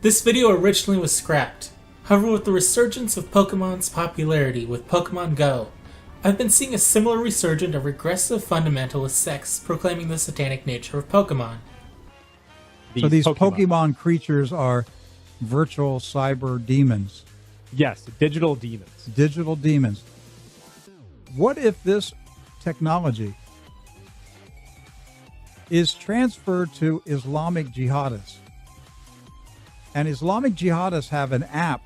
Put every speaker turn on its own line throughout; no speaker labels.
This video originally was scrapped. However, with the resurgence of Pokemon's popularity with Pokemon Go, I've been seeing a similar resurgence of regressive fundamentalist sects proclaiming the satanic nature of Pokemon.
So these Pokemon creatures are virtual cyber demons.
Yes, digital demons.
Digital demons. What if this technology is transferred to Islamic jihadists? And Islamic jihadists have an app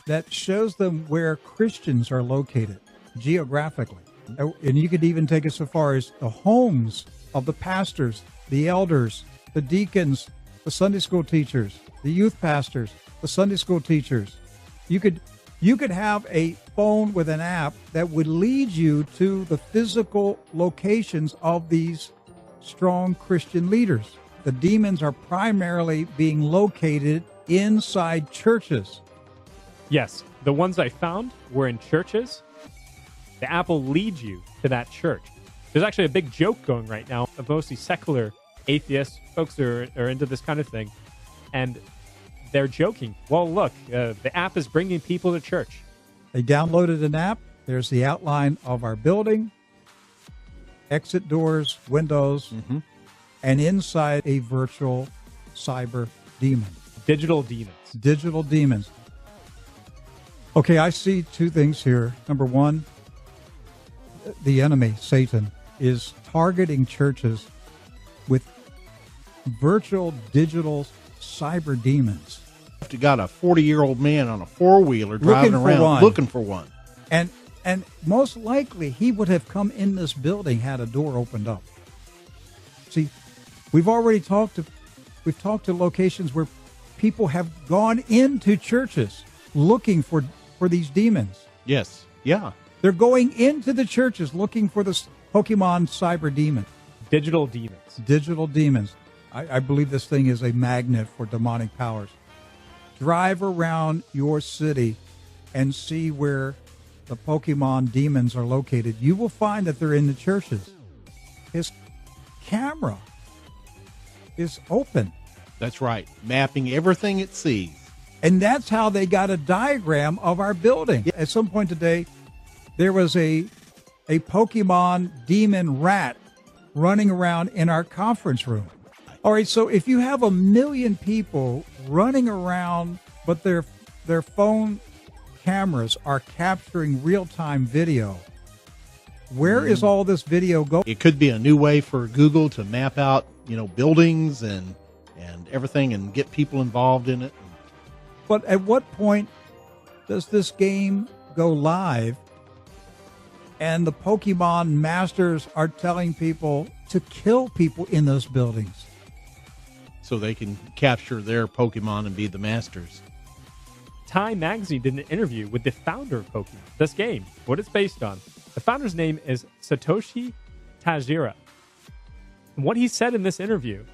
that shows them where Christians are located geographically. And you could even take it so far as the homes of the pastors, the elders, the deacons, the Sunday school teachers, the youth pastors, the Sunday school teachers. You could have a phone with an app that would lead you to the physical locations of these strong Christian leaders. The demons are primarily being located inside churches.
Yes, the ones I found were in churches. The app will lead you to that church. There's actually a big joke going right now of mostly secular atheists, folks who are into this kind of thing. And they're joking. Well, look, the app is bringing people to church.
They downloaded an app. There's the outline of our building, exit doors, windows, and inside a virtual cyber demon.
Digital demons.
Digital demons. Okay, I see two things here. Number one, the enemy, Satan, is targeting churches with virtual digital cyber demons.
You got a 40-year-old man on a four-wheeler driving around looking for one.
And most likely he would have come in this building had a door opened up. See, we've talked to locations where people have gone into churches looking for these demons.
Yes. Yeah.
They're going into the churches looking for this Pokemon cyber demon.
Digital demons.
Digital demons. I believe this thing is a magnet for demonic powers. Drive around your city and see where the Pokemon demons are located. You will find that they're in the churches. His camera is open.
That's right. Mapping everything it sees.
And that's how they got a diagram of our building. At some point today, there was a Pokemon demon rat running around in our conference room. All right, so if you have 1 million people running around, but their phone cameras are capturing real-time video, where is all this video going?
It could be a new way for Google to map out, buildings and everything and get people involved in it.
But at what point does this game go live and the Pokemon masters are telling people to kill people in those buildings?
So they can capture their Pokemon and be the masters.
Time Magazine did an interview with the founder of Pokemon, this game, what it's based on. The founder's name is Satoshi Tajira. And what he said in this interview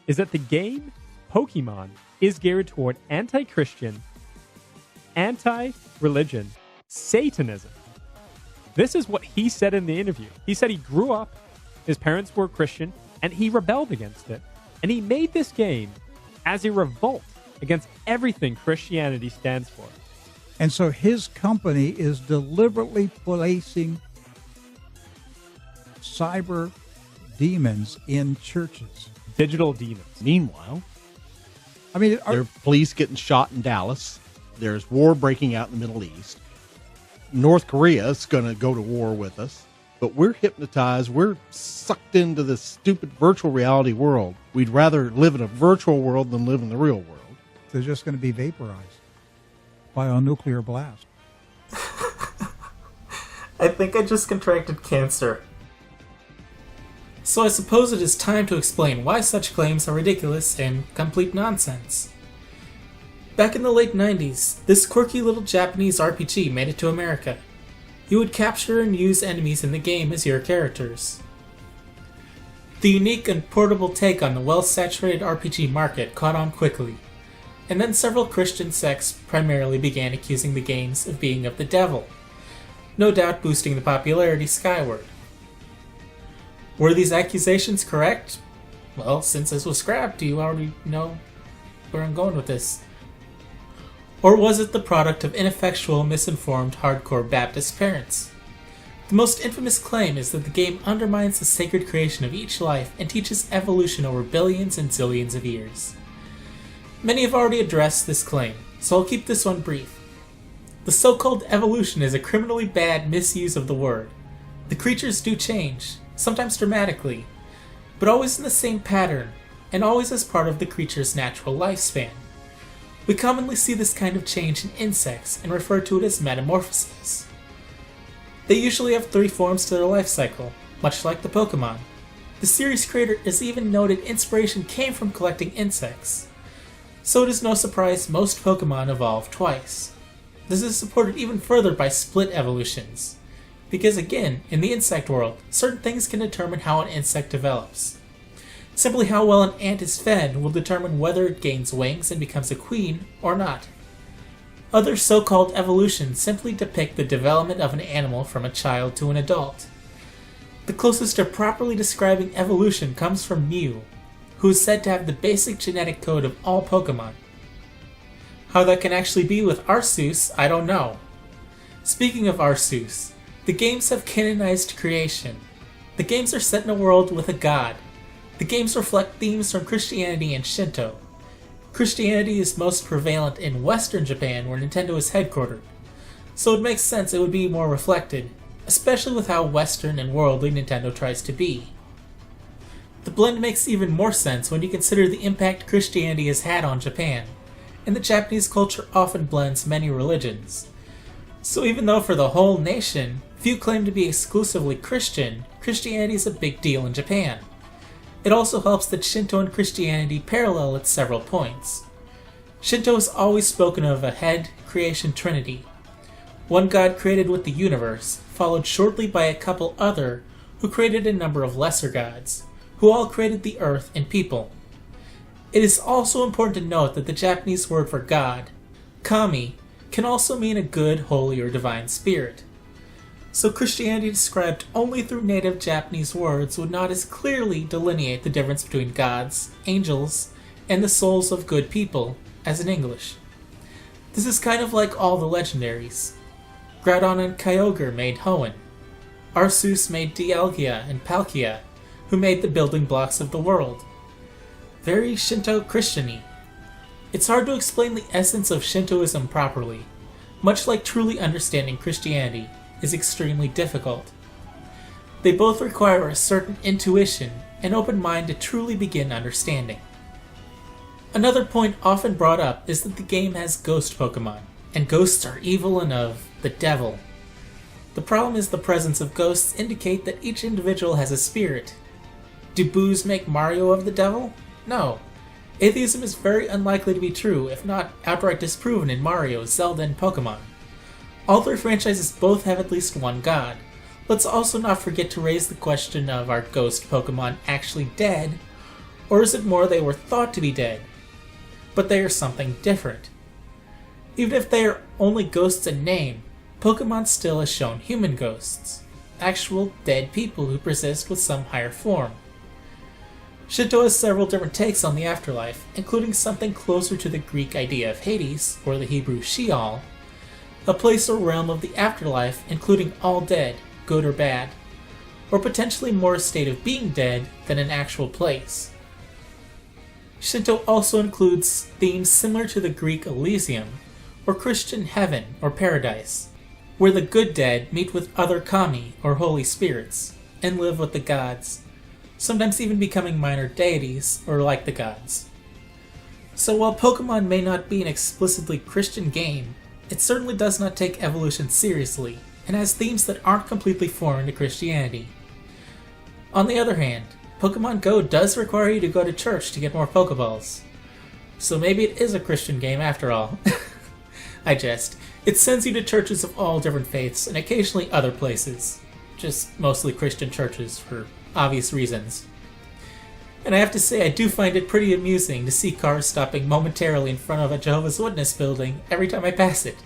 is that the game, Pokemon, is geared toward anti-Christian, anti-religion, Satanism. This is what he said in the interview. He said he grew up, his parents were Christian, and he rebelled against it. And he made this game as a revolt against everything Christianity stands for.
And so his company is deliberately placing cyber demons in churches.
Digital demons.
Meanwhile,
there
are police getting shot in Dallas. There's war breaking out in the Middle East. North Korea is going to go to war with us. But we're hypnotized. We're sucked into this stupid virtual reality world. We'd rather live in a virtual world than live in the real world.
They're just going to be vaporized by a nuclear blast.
I think I just contracted cancer. So I suppose it is time to explain why such claims are ridiculous and complete nonsense. Back in the late 90s, this quirky little Japanese RPG made it to America. You would capture and use enemies in the game as your characters. The unique and portable take on the well-saturated RPG market caught on quickly, and then several Christian sects primarily began accusing the games of being of the devil, no doubt boosting the popularity skyward. Were these accusations correct? Well, since this was scrapped, you already know where I'm going with this. Or was it the product of ineffectual, misinformed, hardcore Baptist parents? The most infamous claim is that the game undermines the sacred creation of each life and teaches evolution over billions and zillions of years. Many have already addressed this claim, so I'll keep this one brief. The so-called evolution is a criminally bad misuse of the word. The creatures do change, sometimes dramatically, but always in the same pattern, and always as part of the creature's natural lifespan. We commonly see this kind of change in insects and refer to it as metamorphosis. They usually have 3 forms to their life cycle, much like the Pokémon. The series creator has even noted inspiration came from collecting insects. So it is no surprise most Pokémon evolve twice. This is supported even further by split evolutions, because again, in the insect world, certain things can determine how an insect develops. Simply how well an ant is fed will determine whether it gains wings and becomes a queen or not. Other so-called evolutions simply depict the development of an animal from a child to an adult. The closest to properly describing evolution comes from Mew, who is said to have the basic genetic code of all Pokémon. How that can actually be with Arceus, I don't know. Speaking of Arceus, the games have canonized creation. The games are set in a world with a god. The games reflect themes from Christianity and Shinto. Christianity is most prevalent in Western Japan, where Nintendo is headquartered, so it makes sense it would be more reflected, especially with how Western and worldly Nintendo tries to be. The blend makes even more sense when you consider the impact Christianity has had on Japan, and the Japanese culture often blends many religions. So even though for the whole nation, few claim to be exclusively Christian, Christianity is a big deal in Japan. It also helps that Shinto and Christianity parallel at several points. Shinto has always spoken of a head creation trinity. One god created with the universe, followed shortly by a couple other who created a number of lesser gods, who all created the earth and people. It is also important to note that the Japanese word for god, kami, can also mean a good, holy, or divine spirit. So Christianity described only through native Japanese words would not as clearly delineate the difference between gods, angels, and the souls of good people as in English. This is kind of like all the legendaries. Groudon and Kyogre made Hoenn. Arceus made Dialga and Palkia, who made the building blocks of the world. Very Shinto-Christian-y. It's hard to explain the essence of Shintoism properly, much like truly understanding Christianity is extremely difficult. They both require a certain intuition and open mind to truly begin understanding. Another point often brought up is that the game has ghost Pokemon, and ghosts are evil and of the devil. The problem is the presence of ghosts indicate that each individual has a spirit. Do boos make Mario of the devil? No. Atheism is very unlikely to be true, if not outright disproven in Mario, Zelda, and Pokemon. All 3 franchises both have at least one god. Let's also not forget to raise the question of, are ghost Pokemon actually dead, or is it more they were thought to be dead, but they are something different? Even if they are only ghosts in name, Pokemon still has shown human ghosts, actual dead people who persist with some higher form. Shinto has several different takes on the afterlife, including something closer to the Greek idea of Hades, or the Hebrew Sheol, a place or realm of the afterlife including all dead, good or bad, or potentially more a state of being dead than an actual place. Shinto also includes themes similar to the Greek Elysium, or Christian heaven or paradise, where the good dead meet with other kami or holy spirits, and live with the gods, sometimes even becoming minor deities or like the gods. So while Pokemon may not be an explicitly Christian game, it certainly does not take evolution seriously, and has themes that aren't completely foreign to Christianity. On the other hand, Pokémon Go does require you to go to church to get more Pokeballs. So maybe it is a Christian game after all. I jest. It sends you to churches of all different faiths, and occasionally other places. Just mostly Christian churches, for obvious reasons. And I have to say, I do find it pretty amusing to see cars stopping momentarily in front of a Jehovah's Witness building every time I pass it.